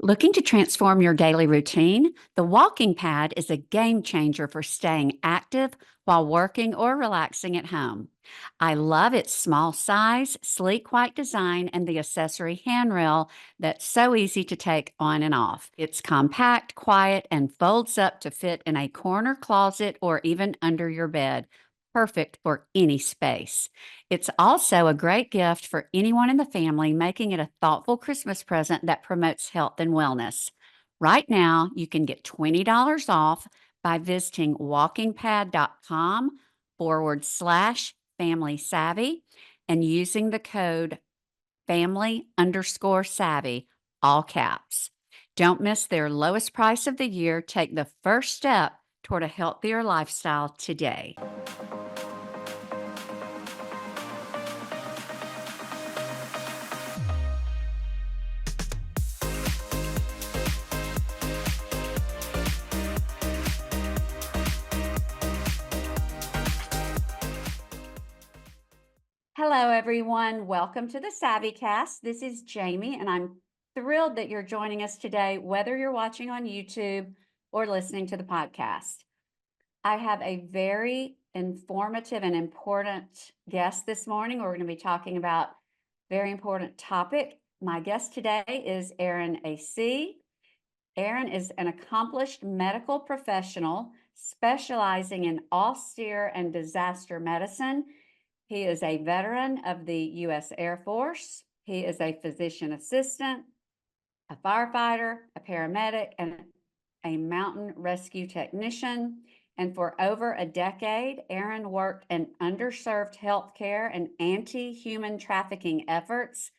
Looking to transform your daily routine? The walking pad is a game changer for staying active while working or relaxing at home. I love its small size, sleek white design, and the accessory handrail that's so easy to take on and off. It's compact, quiet, and folds up to fit in a corner closet or even under your bed. Perfect for any space. It's also a great gift for anyone in the family, making it a thoughtful Christmas present that promotes health and wellness. Right now, you can get $20 off by visiting walkingpad.com/family savvy and using the code family_savvy, all caps. Don't miss their lowest price of the year. Take the first step toward a healthier lifestyle today. Hello, everyone. Welcome to the SavvyCast. This is Jamie, and I'm thrilled that you're joining us today, whether you're watching on YouTube or listening to the podcast. I have a very informative and important guest this morning. We're going to be talking about a very important topic. My guest today is Aaron Asay. Aaron is an accomplished medical professional specializing in austere and disaster medicine. He is a veteran of the U.S. Air Force. He is a physician assistant, a firefighter, a paramedic, and a mountain rescue technician. And for over a decade, Aaron worked in underserved healthcare and anti-human trafficking efforts,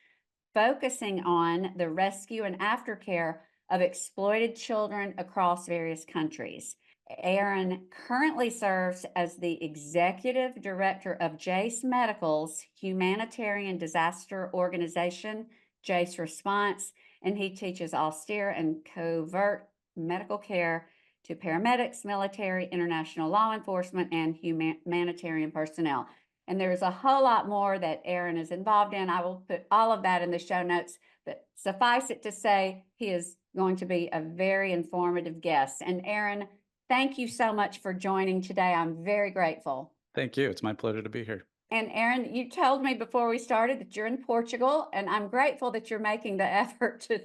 focusing on the rescue and aftercare of exploited children across various countries. Aaron currently serves as the executive director of Jase Medical's humanitarian disaster organization, Jase Response, and he teaches austere and covert medical care to paramedics, military, international law enforcement, and humanitarian personnel. And there's a whole lot more that Aaron is involved in. I will put all of that in the show notes, but suffice it to say, he is going to be a very informative guest. And Aaron, thank you so much for joining today. I'm very grateful. Thank you. It's my pleasure to be here. And Aaron, you told me before we started that you're in Portugal, and I'm grateful that you're making the effort to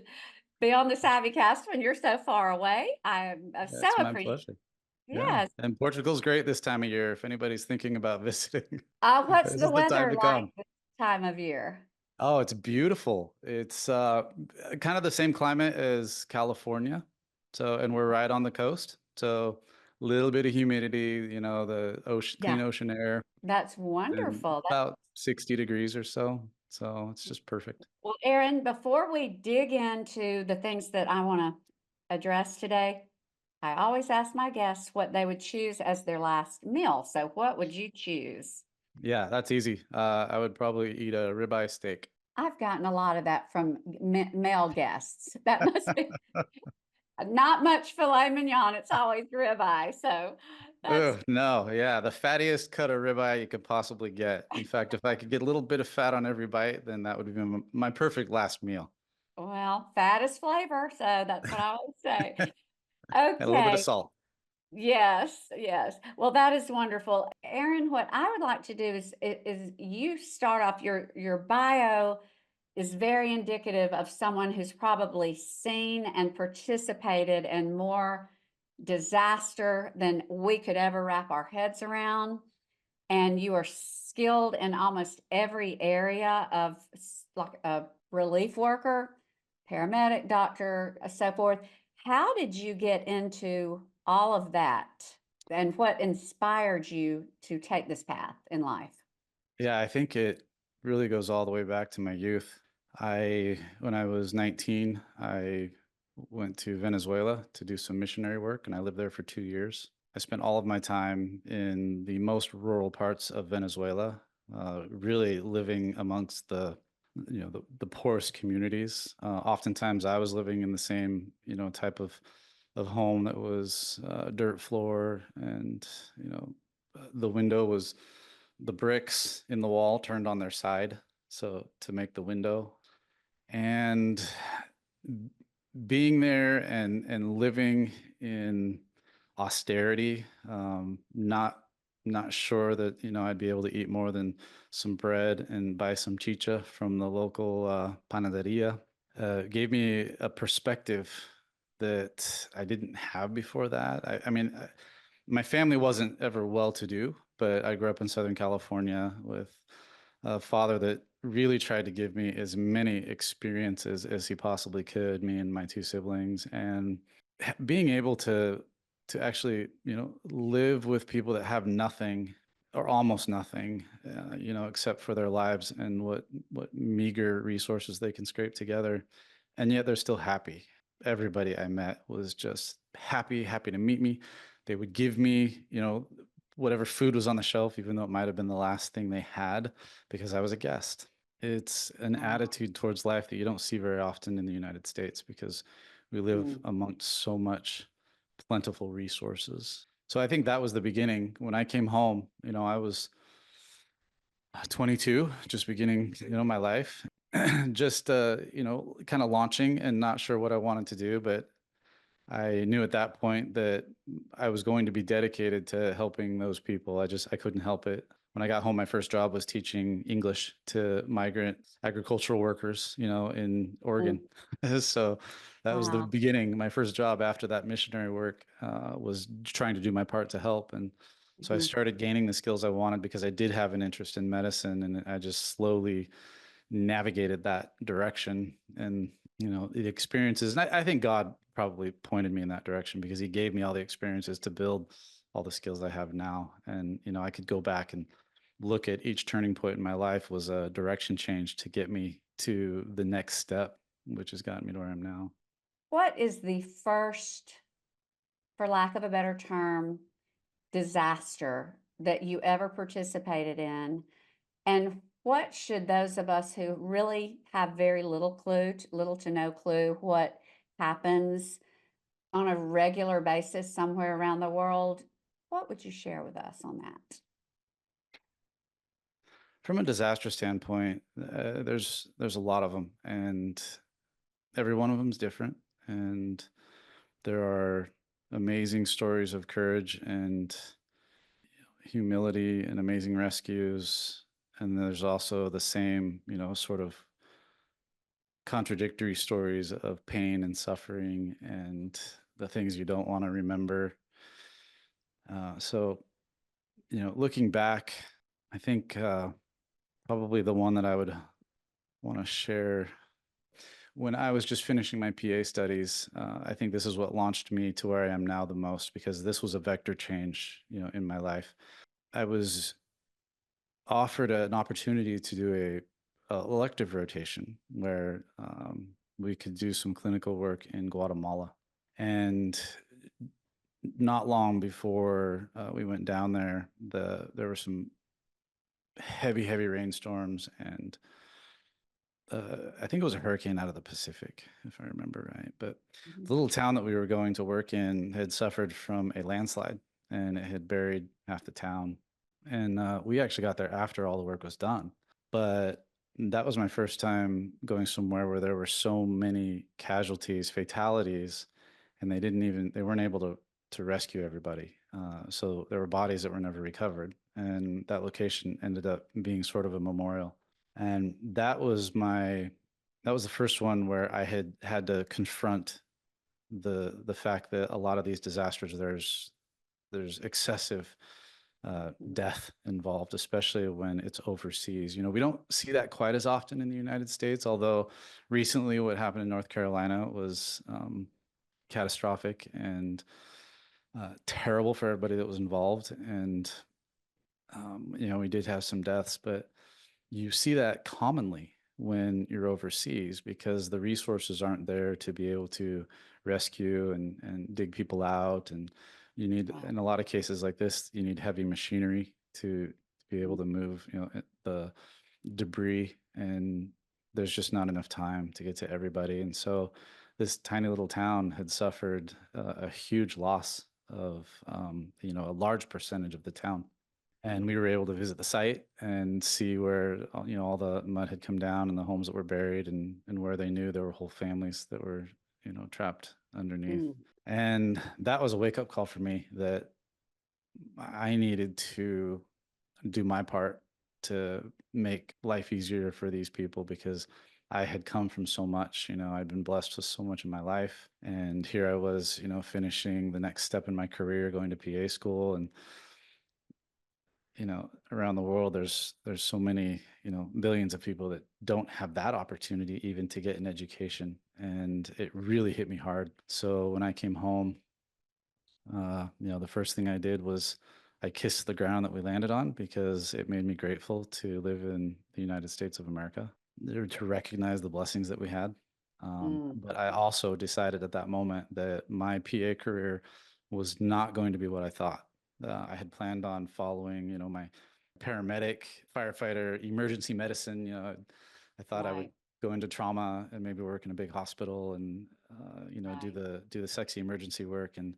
be on the SavvyCast when you're so far away. I'm so It's my appreciative. pleasure. Yeah. Yes. And Portugal's great this time of year. If anybody's thinking about visiting, What's this the is the time weather to like come. this time of year? Oh, it's beautiful. It's kind of the same climate as California. So, and we're right on the coast. So, a little bit of humidity, the ocean, Yeah, clean ocean air, that's and wonderful. about 60 degrees or so. So, it's just perfect. Well, Aaron, before we dig into the things that I want to address today, I always ask my guests what they would choose as their last meal. So, what would you choose? Yeah, that's easy. I would probably eat a ribeye steak. I've gotten a lot of that from male guests. That must be not much filet mignon. It's always ribeye. So, that's Ugh, no, yeah, the fattiest cut of ribeye you could possibly get. In fact, if I could get a little bit of fat on every bite, then that would be my perfect last meal. well, fat is flavor. So, that's what I always say. And a little bit of Okay. salt. Yes, yes. Well, that is wonderful. Aaron, what I would like to do is you start off your bio is very indicative of someone who's probably seen and participated in more disaster than we could ever wrap our heads around. And you are skilled in almost every area of like a relief worker, paramedic, doctor, so forth. How did you get into all of that? And what inspired you to take this path in life? Yeah, I think it really goes all the way back to my youth. When I was 19, I went to Venezuela to do some missionary work, and I lived there for 2 years. I spent all of my time in the most rural parts of Venezuela, really living amongst the poorest communities. Oftentimes, I was living in the same type of home that was dirt floor, and the window was the bricks in the wall turned on their side, so to make the window. And being there and living in austerity, not sure that, I'd be able to eat more than some bread and buy some chicha from the local panaderia, gave me a perspective that I didn't have before that. My family wasn't ever well-to-do, but I grew up in Southern California with a father that really tried to give me as many experiences as he possibly could, me and my two siblings, and being able to actually, live with people that have nothing or almost nothing, except for their lives and what meager resources they can scrape together, and yet they're still happy. Everybody I met was just happy to meet me. They would give me, whatever food was on the shelf, even though it might have been the last thing they had, because I was a guest. It's an Wow. attitude towards life that you don't see very often in the United States because we live Mm. amongst so much plentiful resources. So I think that was the beginning. When I came home, I was 22, just beginning, my life, just, kind of launching and not sure what I wanted to do, but I knew at that point that I was going to be dedicated to helping those people. I couldn't help it. When I got home, my first job was teaching English to migrant agricultural workers, in Oregon. Mm. So that was the Wow. beginning. My first job after that missionary work was trying to do my part to help. And so I Mhm. started gaining the skills I wanted because I did have an interest in medicine, and I just slowly navigated that direction. And the experiences, and I think God probably pointed me in that direction because he gave me all the experiences to build all the skills I have now. And I could go back and look at each turning point in my life was a direction change to get me to the next step, which has gotten me to where I am now. What is the first, for lack of a better term, disaster that you ever participated in? And what should those of us who really have very little clue, little to no clue what happens on a regular basis somewhere around the world, what would you share with us on that? From a disaster standpoint, there's a lot of them, and every one of them is different. And there are amazing stories of courage and humility and amazing rescues. And there's also the same, sort of contradictory stories of pain and suffering and the things you don't want to remember. So, looking back, I think probably the one that I would want to share when I was just finishing my PA studies, I think this is what launched me to where I am now the most, because this was a vector change, in my life. I was offered an opportunity to do a elective rotation where we could do some clinical work in Guatemala. And not long before we went down there, there were some heavy rainstorms, and I think it was a hurricane out of the Pacific, if I remember right. But Mhm. the little town that we were going to work in had suffered from a landslide, and it had buried half the town. And we actually got there after all the work was done. But that was my first time going somewhere where there were so many casualties, fatalities, and they weren't able to rescue everybody. So there were bodies that were never recovered, and that location ended up being sort of a memorial. And that was the first one where I had to confront the fact that a lot of these disasters, there's excessive death involved, especially when it's overseas. We don't see that quite as often in the United States, although recently what happened in North Carolina was catastrophic and terrible for everybody that was involved. And we did have some deaths, but you see that commonly when you're overseas because the resources aren't there to be able to rescue and dig people out. And you need, Wow. in a lot of cases like this, you need heavy machinery to be able to move, the debris. And there's just not enough time to get to everybody. And so this tiny little town had suffered a huge loss of, a large percentage of the town. And we were able to visit the site and see where, all the mud had come down and the homes that were buried, and where they knew there were whole families that were, trapped underneath. Mm, And that was a wake up call for me that I needed to do my part to make life easier for these people because I had come from so much, I'd been blessed with so much in my life. And here I was, finishing the next step in my career, going to PA school. And, around the world, there's so many, billions of people that don't have that opportunity even to get an education. And it really hit me hard. So when I came home, the first thing I did was I kissed the ground that we landed on because it made me grateful to live in the United States of America, to recognize the blessings that we had. mm, But I also decided at that moment that my PA career was not going to be what I thought. I had planned on following, my paramedic, firefighter, emergency medicine. I thought I would right. go into trauma and maybe work in a big hospital and do Right. the sexy emergency work. And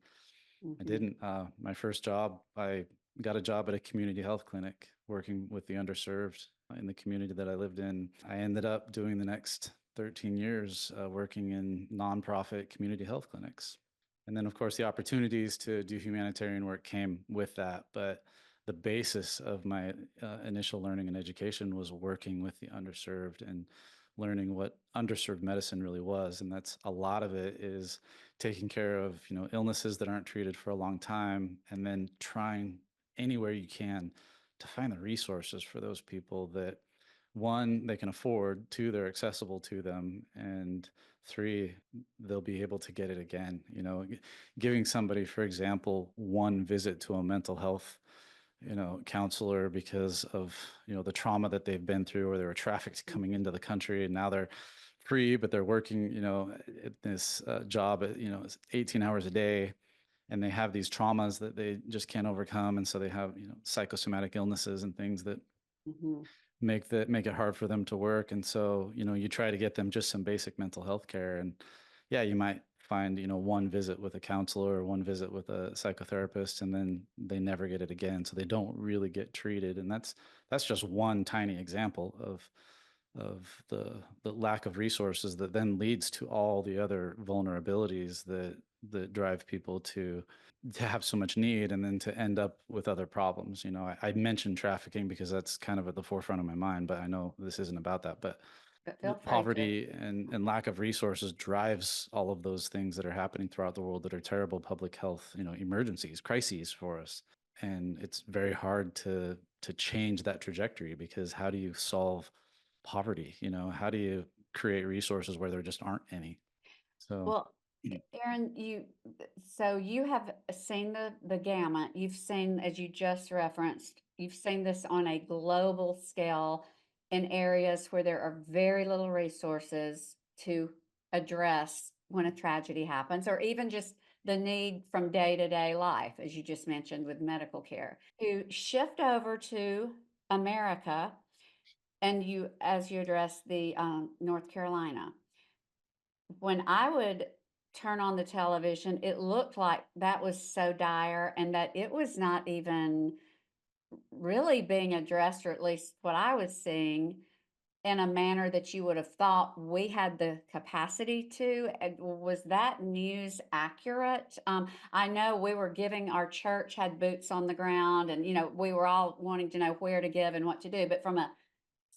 I Hmm. didn't. My first job, I got a job at a community health clinic working with the underserved in the community that I lived in. I ended up doing the next 13 years working in nonprofit community health clinics. And then, of course, the opportunities to do humanitarian work came with that. But the basis of my initial learning and education was working with the underserved and learning what underserved medicine really was. And that's a lot of it is taking care of illnesses that aren't treated for a long time, and then trying anywhere you can to find the resources for those people that, one, they can afford, two, they're accessible to them, and three, they'll be able to get it again. Giving somebody, for example, one visit to a mental health counselor because of the trauma that they've been through, or they were trafficked coming into the country and now they're free, but they're working at this job at 18 hours a day, and they have these traumas that they just can't overcome, and so they have psychosomatic illnesses and things that Hmm. make it hard for them to work. And so you try to get them just some basic mental health care, and yeah, you might find one visit with a counselor or one visit with a psychotherapist, and then they never get it again, so they don't really get treated. And that's just one tiny example of the lack of resources that then leads to all the other vulnerabilities that drive people to have so much need, and then to end up with other problems. I mentioned trafficking because that's kind of at the forefront of my mind, but I know this isn't about that. But But the feel free to. poverty and lack of resources drives all of those things that are happening throughout the world that are terrible public health, emergencies, crises for us. And it's very hard to change that trajectory, because how do you solve poverty? How do you create resources where there just aren't any? So Well, Aaron, so you have seen the gamut. You've seen, as you just referenced, you've seen this on a global scale in areas where there are very little resources to address when a tragedy happens, or even just the need from day to day life, as you just mentioned with medical care. To shift over to America, and as you address the North Carolina, when I would turn on the television, it looked like that was so dire and that it was not even really being addressed, or at least what I was seeing, in a manner that you would have thought we had the capacity to. And was that news accurate? I know we were giving, our church had boots on the ground, and we were all wanting to know where to give and what to do. But from a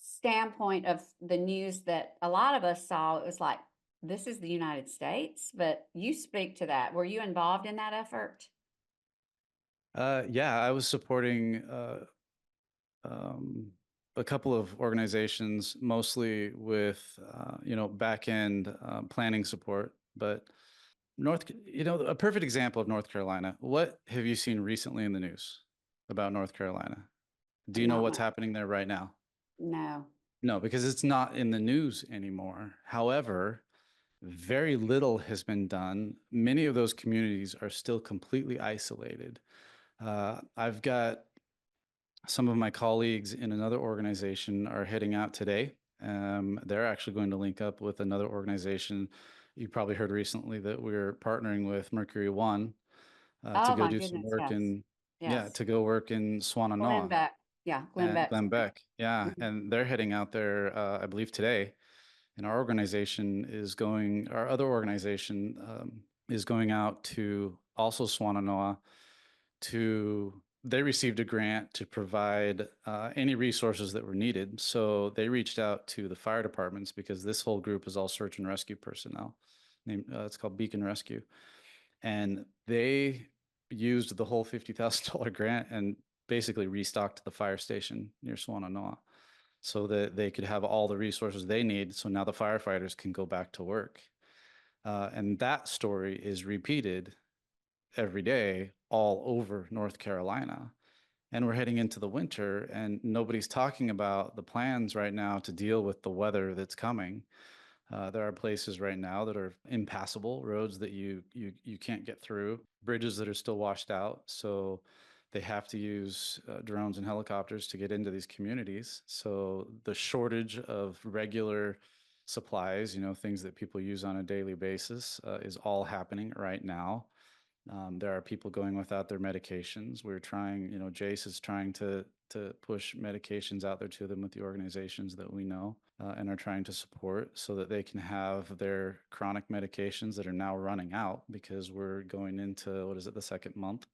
standpoint of the news that a lot of us saw, it was like, this is the United States, but you speak to that. Were you involved in that effort? yeah, I was supporting um, a couple of organizations, mostly with back end planning support. But a perfect example of North Carolina. What have you seen recently in the news about North Carolina? Do you know Not what's much. happening there right now? No. No, because it's not in the news anymore. However, very little has been done. Many of those communities are still completely isolated. I've got some of my colleagues in another organization are heading out today. They're actually going to link up with another organization. You probably heard recently that we're partnering with Mercury One to Oh go my do some goodness, work yes. in, yeah, Yes. to go work in Glenn Swannanoa Beck. Yeah, Glenn and Beck. Glenn Beck. Yeah, Mhm. and they're heading out there, I believe today. And our other organization is going out to also Swannanoa they received a grant to provide any resources that were needed. So they reached out to the fire departments because this whole group is all search and rescue personnel. It's called Beacon Rescue. And they used the whole $50,000 grant and basically restocked the fire station near Swannanoa so that they could have all the resources they need. So now the firefighters can go back to work. And that story is repeated every day all over North Carolina. And we're heading into the winter, and nobody's talking about the plans right now to deal with the weather that's coming. There are places right now that are impassable, roads that you can't get through, bridges that are still washed out. So they have to use drones and helicopters to get into these communities. So the shortage of regular supplies, things that people use on a daily basis, is all happening right now. There are people going without their medications. We're trying, Jase is trying to push medications out there to them with the organizations that we know and are trying to support so that they can have their chronic medications that are now running out because we're going into, what is it, the second month.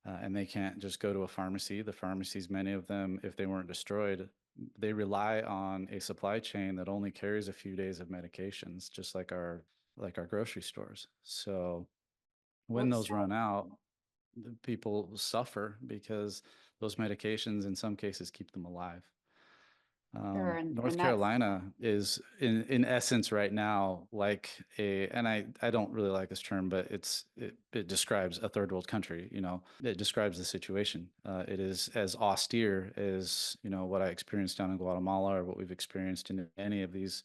And they can't just go to a pharmacy. The pharmacies, many of them, if they weren't destroyed, they rely on a supply chain that only carries a few days of medications, just like our grocery stores. So when What's those run out, the people suffer because those medications in some cases keep them alive. sure, North and that's Carolina is in essence right now like and I don't really like this term, but it describes a third world country. It describes the situation. It is as austere as what I experienced down in Guatemala or what we've experienced in any of these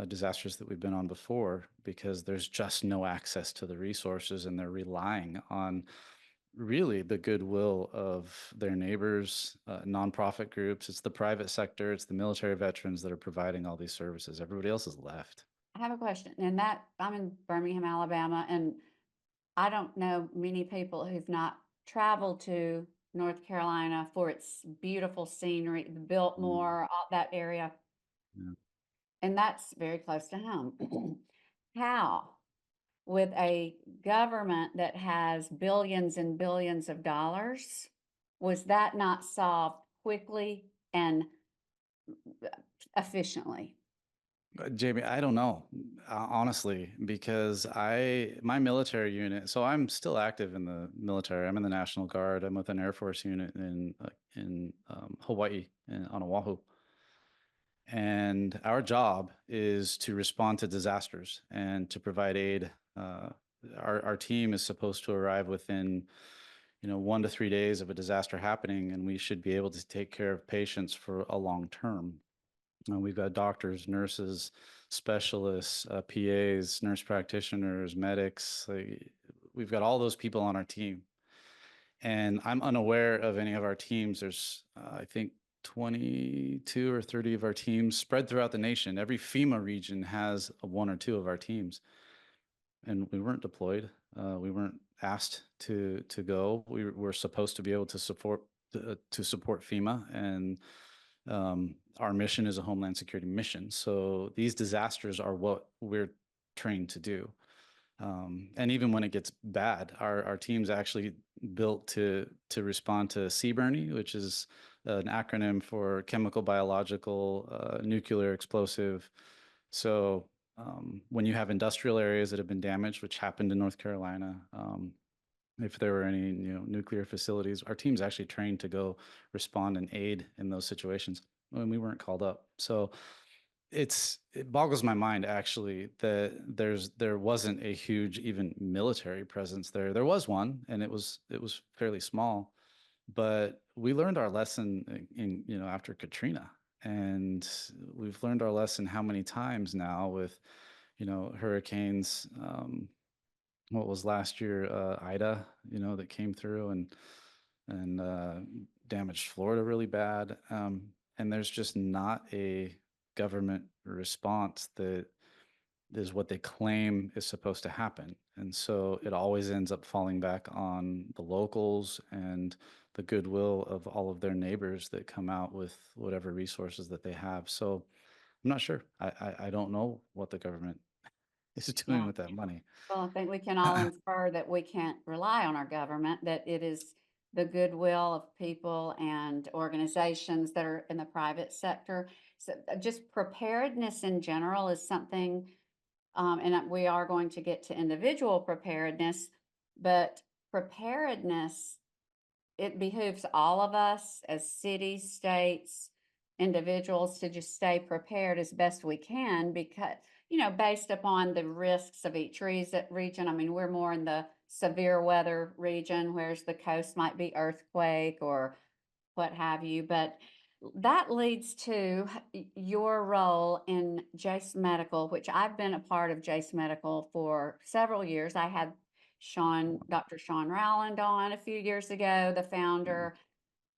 disasters that we've been on before, because there's just no access to the resources and they're relying on really the goodwill of their neighbors, nonprofit groups. It's the private sector, it's the military veterans that are providing all these services. Everybody else is left. I have a question, and that I'm in Birmingham, Alabama, and I don't know many people who've not traveled to North Carolina for its beautiful scenery, the Mm, Biltmore, all that area, yeah. and that's very close to home. How, with a government that has billions and billions of dollars, was that not solved quickly and efficiently? Jamie, I don't know, honestly, because my military unit, so I'm still active in the military. I'm in the National Guard. I'm with an Air Force unit in Hawaii, on Oahu. And our job is to respond to disasters and to provide aid. Our team is supposed to arrive within 1 to 3 days of a disaster happening, and we should be able to take care of patients for a long term. We've got doctors, nurses, specialists, PAs, nurse practitioners, medics. We've got all those people on our team. And I'm unaware of any of our teams. There's, I think, 22 or 30 of our teams spread throughout the nation. Every FEMA region has one or two of our teams. And we weren't deployed. We weren't asked to go. We were supposed to be able to support FEMA, and our mission is a Homeland Security mission. So these disasters are what we're trained to do. And even when it gets bad, our team's actually built to respond to CBRNE, which is an acronym for chemical, biological, nuclear, explosive. So when you have industrial areas that have been damaged, which happened in North Carolina, if there were any nuclear facilities, our team's actually trained to go respond and aid in those situations when we weren't called up. So it boggles my mind actually that there wasn't a huge even military presence there. There was one, and it was fairly small, but we learned our lesson in after Katrina, and we've learned our lesson how many times now with hurricanes. What was last year, Ida, that came through and damaged Florida really bad. And there's just not a government response that is what they claim is supposed to happen. And so it always ends up falling back on the locals and the goodwill of all of their neighbors that come out with whatever resources that they have. So I'm not sure. I don't know what the government is doing Yeah. with that money. Well, I think we can all infer that we can't rely on our government, that it is the goodwill of people and organizations that are in the private sector. So just preparedness in general is something, we are going to get to individual preparedness, but preparedness, it behooves all of us as cities, states, individuals to just stay prepared as best we can because, based upon the risks of each region. I mean, we're more in the severe weather region, whereas the coast might be earthquake or what have you. But that leads to your role in Jase Medical, which I've been a part of Jase Medical for several years. I had Dr. Sean Rowland on a few years ago, the Mhm. founder,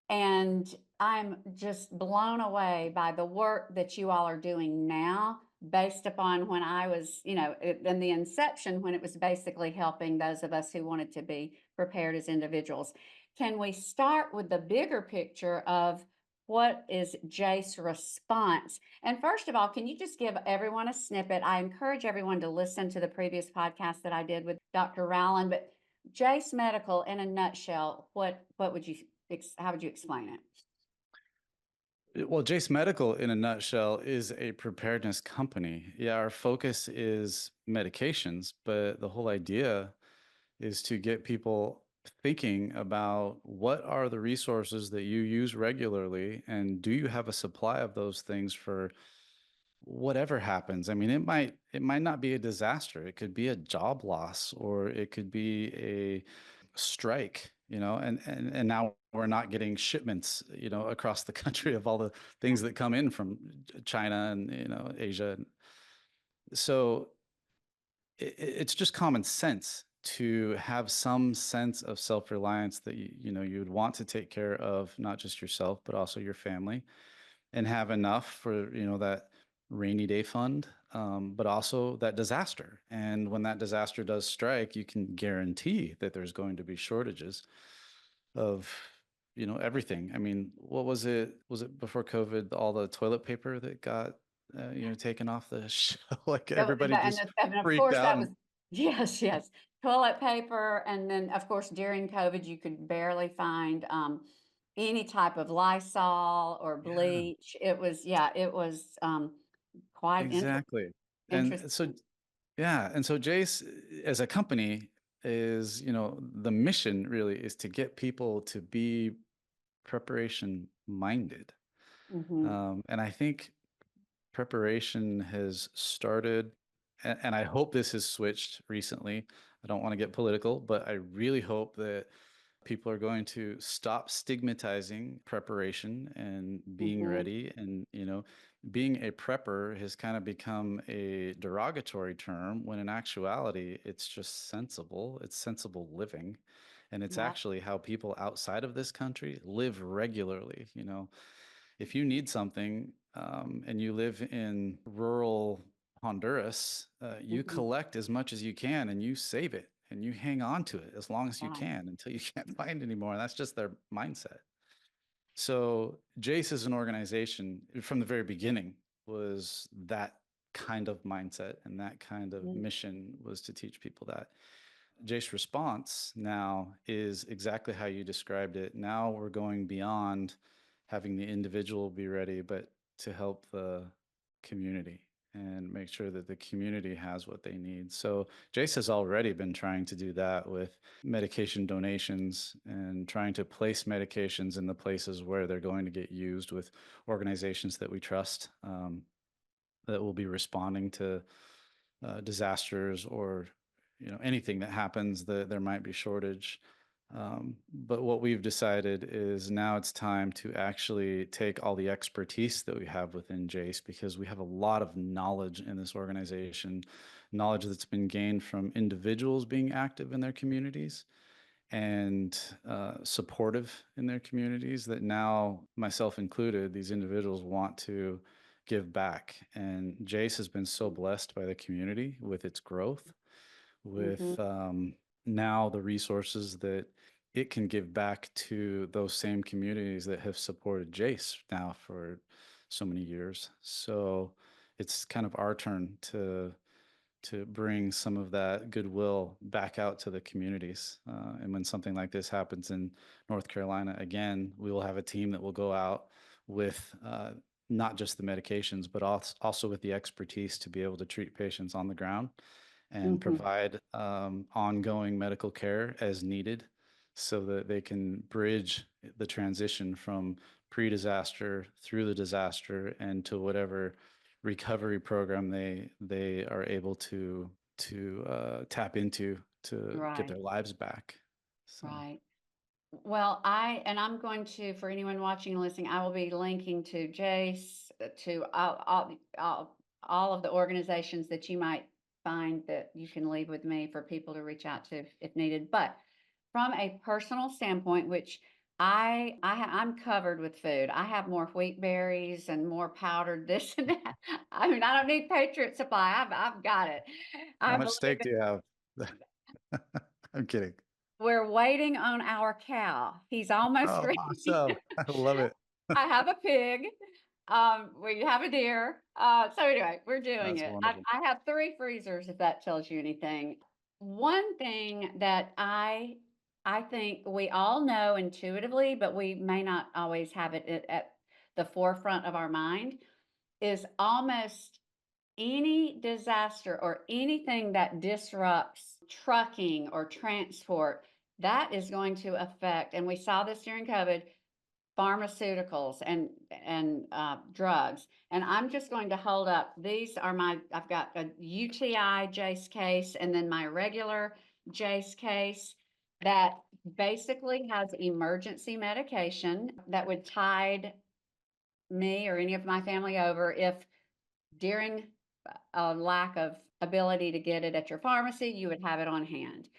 and I'm just blown away by the work that you all are doing now, based upon when I was, in the inception, when it was basically helping those of us who wanted to be prepared as individuals. Can we start with the bigger picture of what is Jace response? And first of all, can you just give everyone a snippet? I encourage everyone to listen to the previous podcast that I did with Dr. Rowland, but Jace Medical in a nutshell, what would you how would you explain it? Well, Jase Medical, in a nutshell, is a preparedness company. Yeah, our focus is medications, but the whole idea is to get people thinking about what are the resources that you use regularly, and do you have a supply of those things for whatever happens. I mean, it might not be a disaster. It could be a job loss, or it could be a strike, and now we're not getting shipments, across the country of all the things that come in from China and, Asia. So it's just common sense to have some sense of self-reliance that you would want to take care of not just yourself but also your family, and have enough for that rainy day fund, but also that disaster. And when that disaster does strike, you can guarantee that there's going to be shortages of everything. I mean, what was it? Was it before COVID? All the toilet paper that got taken off the shelf, like everybody just And of freaked course, out. that was yes, yes, toilet paper, and then, of course, during COVID, you could barely find, any type of Lysol or Yeah, bleach. It was yeah, it was, quite exactly. And interesting. so yeah, and so Jace, as a company, is, the mission really is to get people to be preparation minded. Mhm, And I think preparation has started, and I hope this has switched recently. I don't want to get political, but I really hope that people are going to stop stigmatizing preparation and being mhm, ready. And, being a prepper has kind of become a derogatory term, when in actuality, it's just sensible. It's sensible living. And it's right, actually how people outside of this country live regularly. If you need something, and you live in rural Honduras, you mhm, collect as much as you can and you save it and you hang on to it as long as you right, can until you can't find anymore. And that's just their mindset. So Jace as an organization from the very beginning was that kind of mindset, and that kind of mm, mission was to teach people that. Jace response now is exactly how you described it. Now we're going beyond having the individual be ready, but to help the community and make sure that the community has what they need. So Jace has already been trying to do that with medication donations and trying to place medications in the places where they're going to get used with organizations that we trust, that will be responding to disasters, or anything that happens that there might be shortage. But what we've decided is now it's time to actually take all the expertise that we have within Jace, because we have a lot of knowledge in this organization, knowledge that's been gained from individuals being active in their communities and supportive in their communities, that now, myself included, these individuals want to give back. And Jace has been so blessed by the community with its growth, with mhm, now the resources that it can give back to those same communities that have supported Jace now for so many years. So it's kind of our turn to bring some of that goodwill back out to the communities. And when something like this happens in North Carolina, again, we will have a team that will go out with not just the medications, but also with the expertise to be able to treat patients on the ground and Mhm. provide ongoing medical care as needed so that they can bridge the transition from pre-disaster through the disaster and to whatever recovery program they are able to tap into to get Right, their lives back. So right. Well, I'm going to, for anyone watching and listening, I will be linking to Jace, to all of the organizations that you might find that you can leave with me for people to reach out to if needed. But from a personal standpoint, which I'm covered with food. I have more wheat berries and more powdered this and that. I mean, I don't need Patriot Supply. I've got it. how I much believe steak do you have? I'm kidding. we're waiting on our cow. He's almost Oh, ready. awesome. I love it. I have a pig. We have a deer. So anyway, we're doing That's it. wonderful. I have 3 freezers, if that tells you anything. One thing that I think we all know intuitively, but we may not always have it at the forefront of our mind, is almost any disaster or anything that disrupts trucking or transport, that is going to affect, and we saw this during COVID, pharmaceuticals and drugs. And I'm just going to hold up. These are I've got a UTI Jase case and then my regular Jase case that basically has emergency medication that would tide me or any of my family over if during a lack of ability to get it at your pharmacy, you would have it on hand.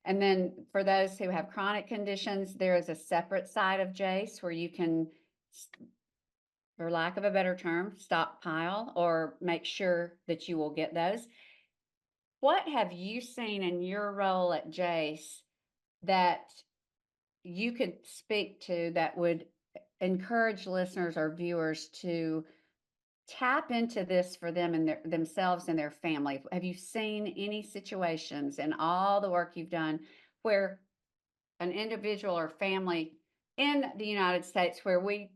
And then for those who have chronic conditions, there is a separate side of Jace where you can, for lack of a better term, stockpile or make sure that you will get those. What have you seen in your role at Jace that you could speak to that would encourage listeners or viewers to tap into this for them and themselves and their family? Have you seen any situations in all the work you've done where an individual or family in the United States where we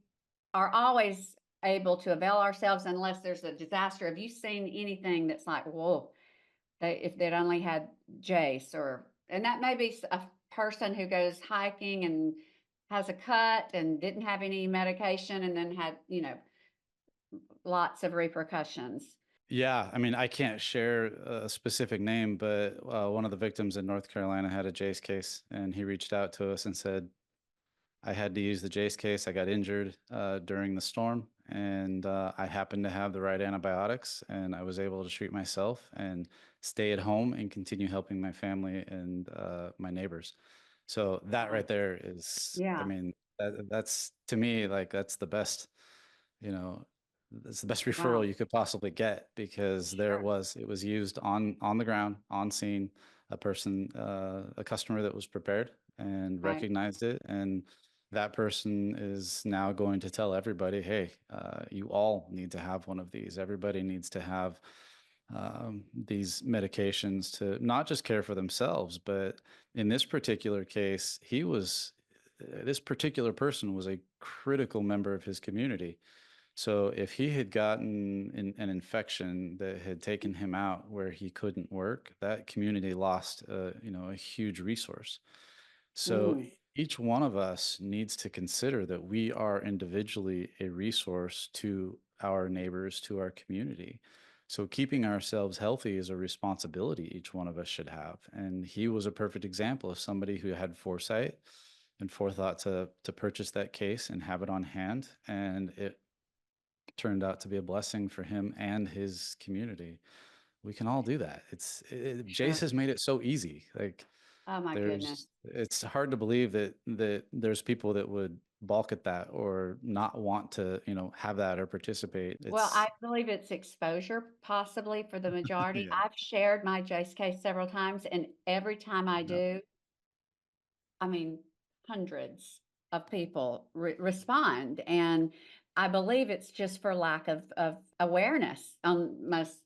are always able to avail ourselves unless there's a disaster? Have you seen anything that's like, whoa, if they'd only had Jace, or, and that may be a person who goes hiking and has a cut and didn't have any medication and then had, lots of repercussions. Yeah, I mean, I can't share a specific name, but one of the victims in North Carolina had a Jase case, and he reached out to us and said, I had to use the Jase case. I got injured during the storm, and I happened to have the right antibiotics, and I was able to treat myself and stay at home and continue helping my family and my neighbors. So that Wow. right there is, I Yeah. mean, that's to me, like, that's the best, you know, that's the best referral Wow. you could possibly get, because there Sure. it was used on the ground, on scene, a person, a customer that was prepared and Right. recognized it, and that person is now going to tell everybody, hey, you all need to have one of these. Everybody needs to have these medications to not just care for themselves, but in this particular case, this particular person was a critical member of his community. So if he had gotten an infection that had taken him out where he couldn't work, that community lost, a huge resource. So Mm, each one of us needs to consider that we are individually a resource to our neighbors, to our community. So keeping ourselves healthy is a responsibility each one of us should have. And he was a perfect example of somebody who had foresight and forethought to purchase that case and have it on hand. And it turned out to be a blessing for him and his community. We can all do that. Jace sure. has made it so easy. Like, Oh my goodness. it's hard to believe that there's people that would balk at that or not want to, have that or participate. Well, I It's believe it's exposure, possibly for the majority. yeah, I've shared my Jace case several times, and every time I yeah, do, I mean, hundreds of people respond. And I believe it's just for lack of awareness on most,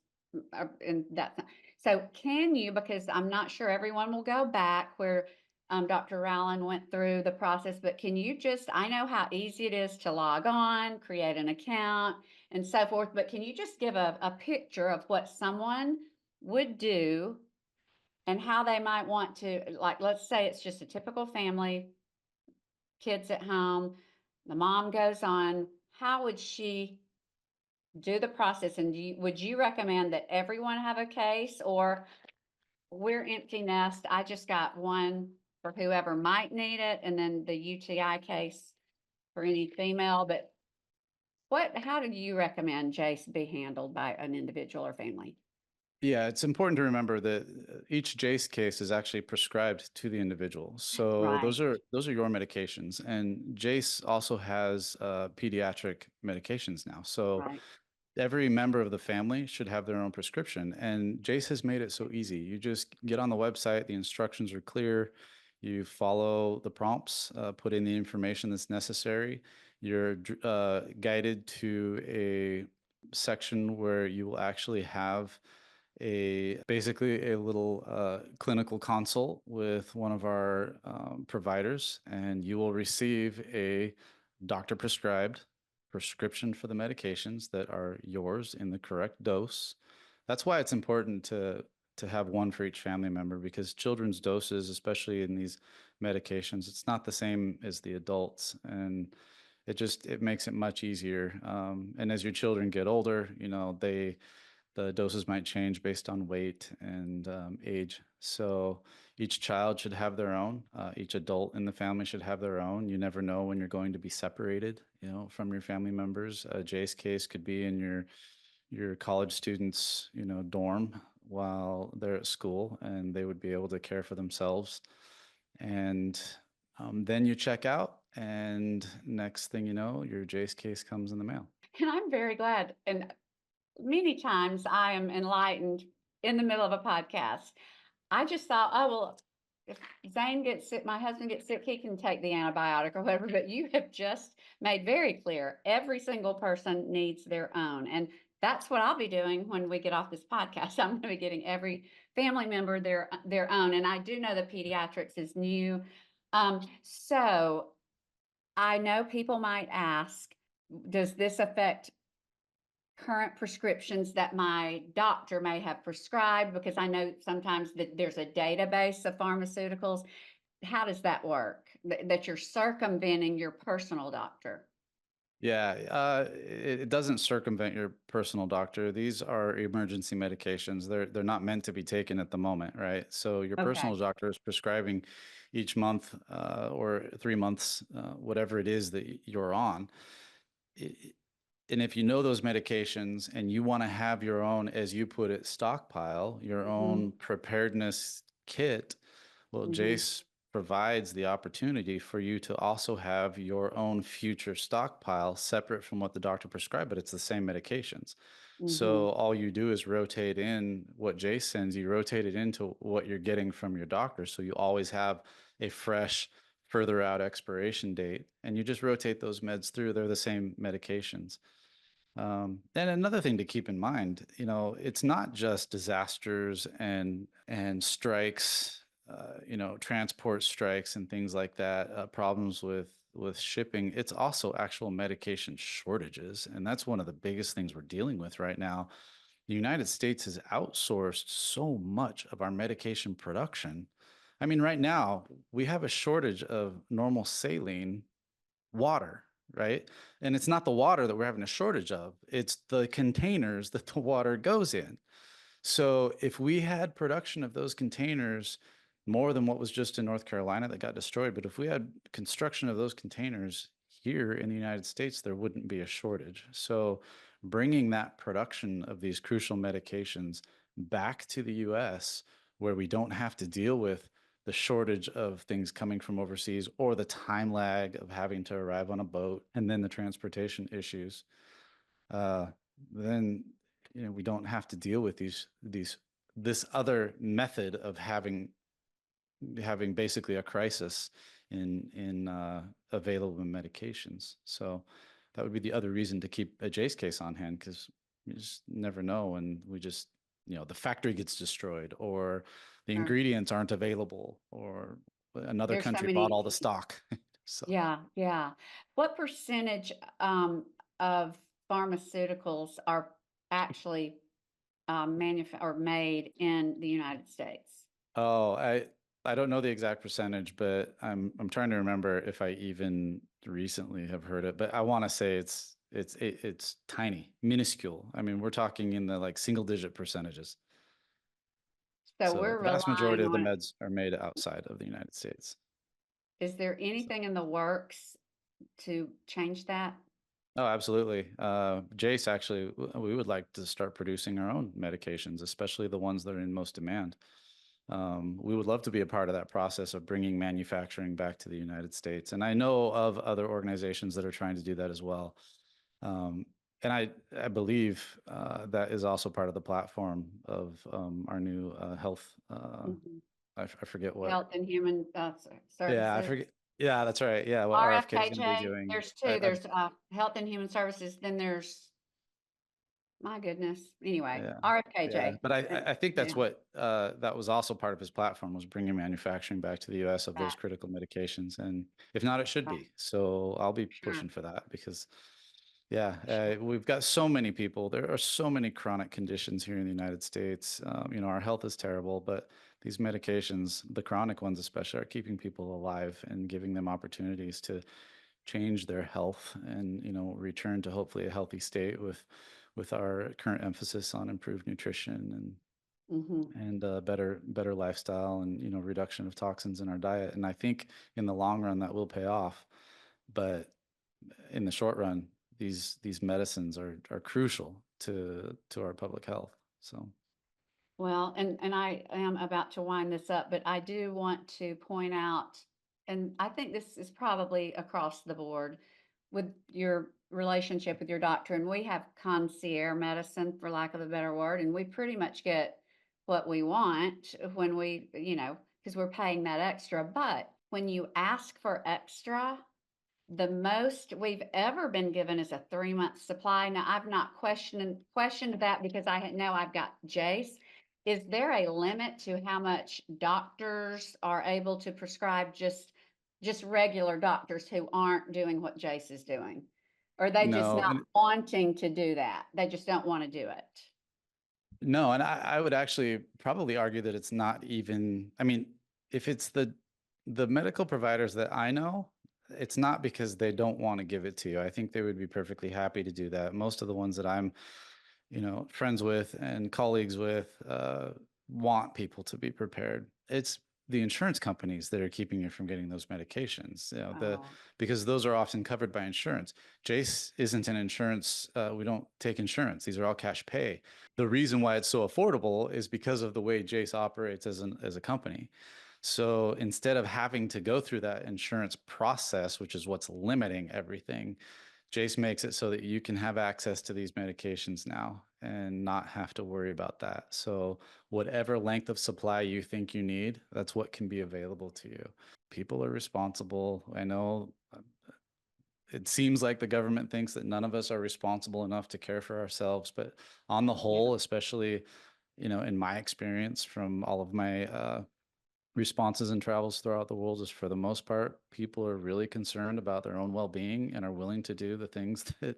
and that. So can you, because I'm not sure everyone will go back where Dr. Rowland went through the process, but can you just, I know how easy it is to log on, create an account and so forth, but can you just give a picture of what someone would do and how they might want to, like, let's say it's just a typical family, kids at home, the mom goes on, how would she do the process? And would you recommend that everyone have a case, or we're empty nest, I just got one for whoever might need it, and then the UTI case for any female, but how do you recommend Jase be handled by an individual or family? Yeah, it's important to remember that each Jase case is actually prescribed to the individual. So Right, those are your medications, and Jase also has pediatric medications now. So right. every member of the family should have their own prescription, and Jase has made it so easy. You just get on the website, the instructions are clear, you follow the prompts, put in the information that's necessary. You're guided to a section where you will actually have basically a little clinical consult with one of our providers, and you will receive a doctor prescribed prescription for the medications that are yours in the correct dose. That's why it's important to have one for each family member, because children's doses, especially in these medications, it's not the same as the adults, and it makes it much easier. And as your children get older, the doses might change based on weight and age. So each child should have their own. Each adult in the family should have their own. You never know when you're going to be separated, from your family members. A Jase case could be in your college students, dorm while they're at school, and they would be able to care for themselves. And then you check out, and next thing you know, your Jase case comes in the mail. And I'm very glad. And many times I am enlightened in the middle of a podcast. I just thought, oh, well, if Zane gets sick, my husband gets sick, he can take the antibiotic or whatever. But you have just made very clear every single person needs their own. And that's what I'll be doing when we get off this podcast. I'm going to be getting every family member their own. And I do know the pediatrics is new. So I know people might ask, does this affect current prescriptions that my doctor may have prescribed? Because I know sometimes that there's a database of pharmaceuticals. How does that work? That you're circumventing your personal doctor? Yeah, it doesn't circumvent your personal doctor. These are emergency medications. They're not meant to be taken at the moment, right? So your Okay. personal doctor is prescribing each month or 3 months, whatever it is that you're on. I- And if you know those medications and you want to have your own, as you put it, stockpile, your Hmm. own preparedness kit, well, Hmm. Jace provides the opportunity for you to also have your own future stockpile separate from what the doctor prescribed, but it's the same medications. Hmm. So all you do is rotate in what Jace sends you, rotate it into what you're getting from your doctor. So you always have a fresh, further out expiration date, and you just rotate those meds through. They're the same medications. And another thing to keep in mind, it's not just disasters and strikes, transport strikes and things like that, problems with shipping. It's also actual medication shortages, and that's one of the biggest things we're dealing with right now. The United States has outsourced so much of our medication production. I mean, right now we have a shortage of normal saline water, right? And it's not the water that we're having a shortage of, it's the containers that the water goes in. So if we had production of those containers more than what was just in North Carolina that got destroyed, but if we had construction of those containers here in the United States, there wouldn't be a shortage. So bringing that production of these crucial medications back to the US, where we don't have to deal with the shortage of things coming from overseas or the time lag of having to arrive on a boat and then the transportation issues, uh, then we don't have to deal with this other method of having basically a crisis in available medications. So that would be the other reason to keep a Jase case on hand, because you just never know. And we just, the factory gets destroyed, or the Sure. ingredients aren't available, or another There's so country bought many. all the stock. So, Yeah, yeah. What percentage of pharmaceuticals are actually or made in the United States? oh, I don't know the exact percentage, but I'm trying to remember if I even recently have heard it, but I want to say it's tiny, minuscule. I mean, we're talking in the like single digit percentages. So So we're the vast majority relying of the on, meds are made outside of the United States. is there So, anything in the works to change that? oh, absolutely. Jace, actually, we would like to start producing our own medications, especially the ones that are in most demand. We would love to be a part of that process of bringing manufacturing back to the United States. And I know of other organizations that are trying to do that as well. Um, and I believe that is also part of the platform of our new health. Mhm. I forget what. Health and Human Yeah, I Services. forget. Yeah, that's right. Yeah, what RFK is going to be RFKJ, doing. there's two. There's Health and Human Services, then there's, my goodness. Anyway, Yeah, yeah. RFKJ. But I think that's Yeah, what that was also part of his platform, was bringing manufacturing back to the U.S. of those right, critical medications, and if not, it should right. be. So I'll be Sure, pushing for that because, yeah, sure. we've got so many people. There are so many chronic conditions here in the United States. Our health is terrible, but these medications, the chronic ones especially, are keeping people alive and giving them opportunities to change their health and return to hopefully a healthy state with our current emphasis on improved nutrition Hmm. and better lifestyle and reduction of toxins in our diet. And I think in the long run that will pay off, but in the short run these medicines are crucial to our public health. So Well, and I am about to wind this up, but I do want to point out, and I think this is probably across the board with your relationship with your doctor, and we have concierge medicine, for lack of a better word, and we pretty much get what we want when we, because we're paying that extra. But when you ask for extra, the most we've ever been given is a 3 month supply. Now, I've not questioned that because know I've got Jace. Is there a limit to how much doctors are able to prescribe, just regular doctors who aren't doing what Jace is doing? Or are they just no, not and wanting to do that? They just don't want to do it. no, and I would actually probably argue that it's not even, I mean, if it's the medical providers that I know, it's not because they don't want to give it to you. I think they would be perfectly happy to do that. Most of the ones that I'm, friends with and colleagues with, want people to be prepared. It's the insurance companies that are keeping you from getting those medications, Oh, because those are often covered by insurance. Jace isn't an insurance. We don't take insurance. These are all cash pay. The reason why it's so affordable is because of the way Jace operates as a company. So instead of having to go through that insurance process, which is what's limiting everything, Jace makes it so that you can have access to these medications now and not have to worry about that. So whatever length of supply you think you need, that's what can be available to you. People are responsible. I know it seems like the government thinks that none of us are responsible enough to care for ourselves, but on the yeah, whole, especially, in my experience from all of my responses and travels throughout the world, is for the most part, people are really concerned about their own well-being and are willing to do the things that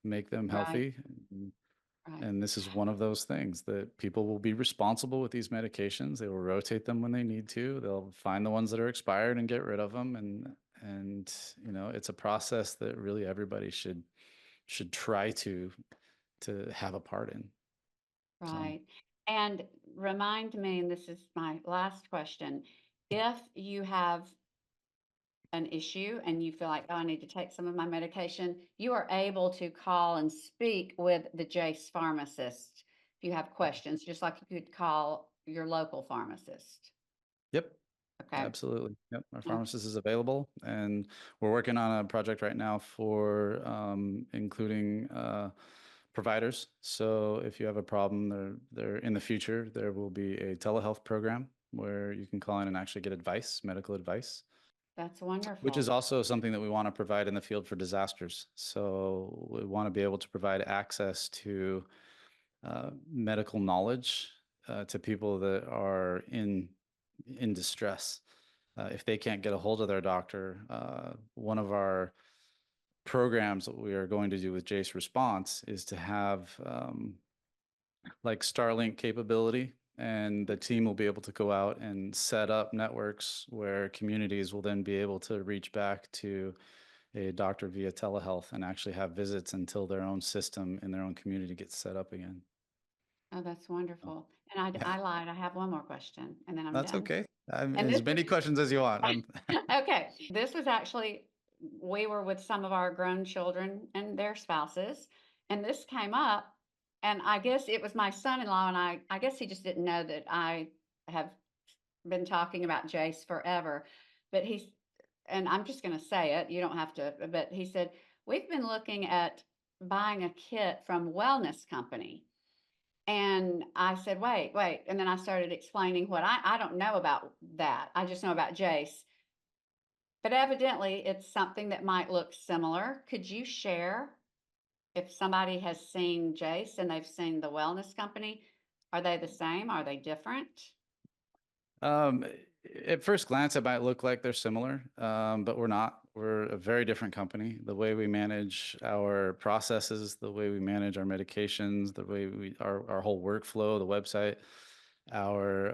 make them right, healthy. right. And this is one of those things that people will be responsible with these medications. They will rotate them when they need to. They'll find the ones that are expired and get rid of them. And it's a process that really everybody should try to have a part in. So, Right. And remind me, and this is my last question, if you have an issue and you feel like, oh, I need to take some of my medication, you are able to call and speak with the Jace pharmacist if you have questions, just like you could call your local pharmacist. yep. Okay. Absolutely. Yep. Our Okay. pharmacist is available, and we're working on a project right now for including providers. So if you have a problem, there in the future there will be a telehealth program where you can call in and actually get advice, medical advice. That's which is wonderful. also something that we want to provide in the field for disasters. So we want to be able to provide access to medical knowledge to people that are in distress. If they can't get a hold of their doctor, one of our programs that we are going to do with Jase Response is to have like Starlink capability, and the team will be able to go out and set up networks where communities will then be able to reach back to a doctor via telehealth and actually have visits until their own system in their own community gets set up again. Oh, that's So, wonderful. And yeah, I lied. I have one more question and then I'm that's done. okay. And As this many questions as you want. I'm okay. This was actually, we were with some of our grown children and their spouses, and this came up. And I guess it was my son-in-law, and I guess he just didn't know that I have been talking about Jase forever. But and I'm just going to say it, you don't have to, but he said, we've been looking at buying a kit from Wellness Company. And I said, wait, wait. And then I started explaining what I don't know about that. I just know about Jase. But evidently, it's something that might look similar. Could you share if somebody has seen Jase and they've seen the Wellness Company? Are they the same? Are they different? Um, at first glance, it might look like they're similar, but we're not. We're a very different company. The way we manage our processes, the way we manage our medications, the way our whole workflow, the website, our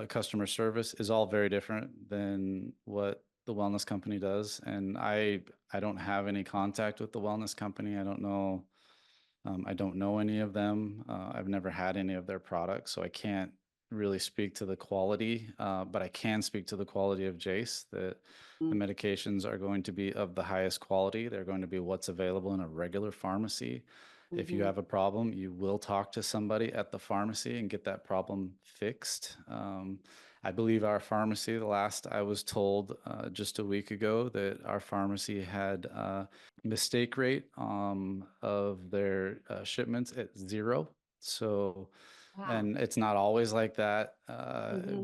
customer service is all very different than what the wellness company does. And I don't have any contact with the wellness company. I don't know any of them. I've never had any of their products, so I can't really speak to the quality, but I can speak to the quality of Jase, that the Mm, medications are going to be of the highest quality. They're going to be what's available in a regular pharmacy. If you mhm, have a problem, you will talk to somebody at the pharmacy and get that problem fixed. I believe our pharmacy, the last I was told just a week ago, that our pharmacy had mistake rate of their shipments at 0. So, wow. and it's not always like that. Mhm,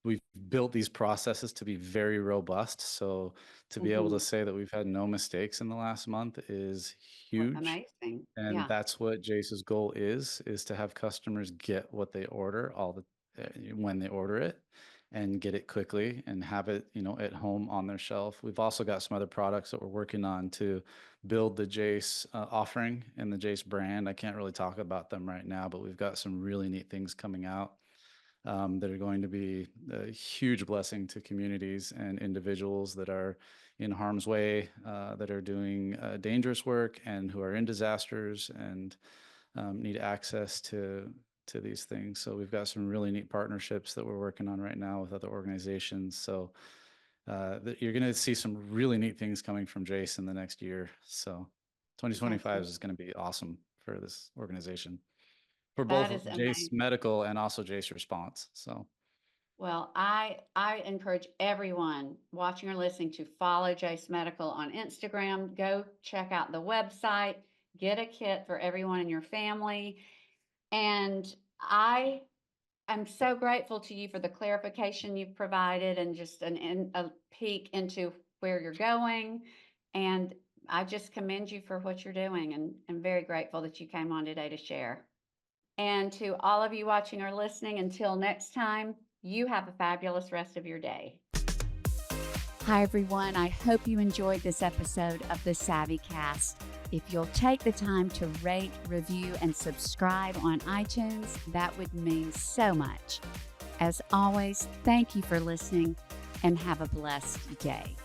We've built these processes to be very robust. So to be able to mhm. say that we've had no mistakes in the last month is What huge. amazing. And Yeah, that's what Jace's goal is to have customers get what they order when they order it, and get it quickly and have it, at home on their shelf. We've also got some other products that we're working on to build the Jace offering and the Jace brand. I can't really talk about them right now, but we've got some really neat things coming out that are going to be a huge blessing to communities and individuals that are in harm's way, that are doing dangerous work and who are in disasters and need access to these things. So we've got some really neat partnerships that we're working on right now with other organizations. So you're going to see some really neat things coming from Jase in the next year. So that's 2025 is going to be awesome for this organization, for that both is Jase amazing. Medical and also Jase Response. So Well, I encourage everyone watching or listening to follow Jase Medical on Instagram. Go check out the website, get a kit for everyone in your family. And I am so grateful to you for the clarification you've provided and just a peek into where you're going. And I just commend you for what you're doing, and I'm very grateful that you came on today to share. And to all of you watching or listening, until next time, you have a fabulous rest of your day. Hi, everyone. I hope you enjoyed this episode of the SavvyCast. If you'll take the time to rate, review, and subscribe on iTunes, that would mean so much. As always, thank you for listening and have a blessed day.